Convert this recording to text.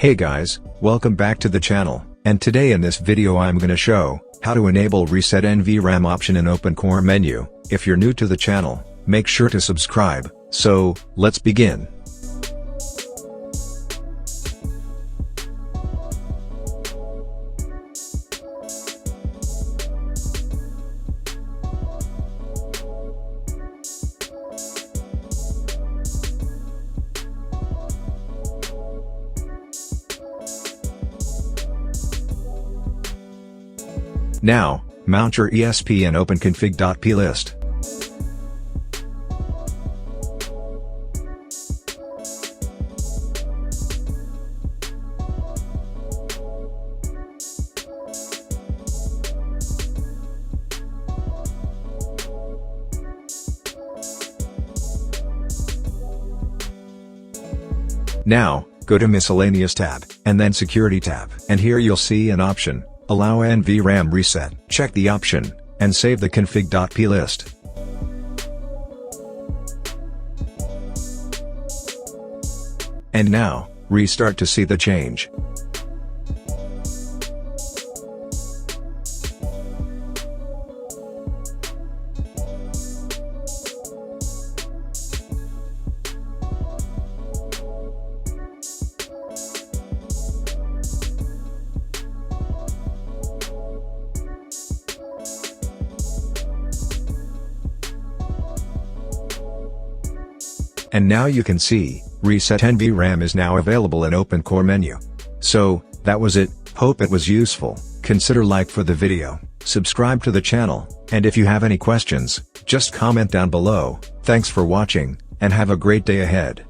Hey guys, welcome back to the channel, and today in this video I'm gonna show how to enable Reset NVRAM option in OpenCore menu. If you're new to the channel, make sure to subscribe. So, let's begin. Now, mount your ESP and open config.plist. Now, go to Miscellaneous tab, and then Security tab. And here you'll see an option, Allow NVRAM Reset. Check the option, and save the config.plist. And now, restart to see the change. And now you can see, Reset NVRAM is now available in OpenCore menu. So, that was it. Hope it was useful. Consider like for the video, subscribe to the channel, and if you have any questions, just comment down below. Thanks for watching, and have a great day ahead.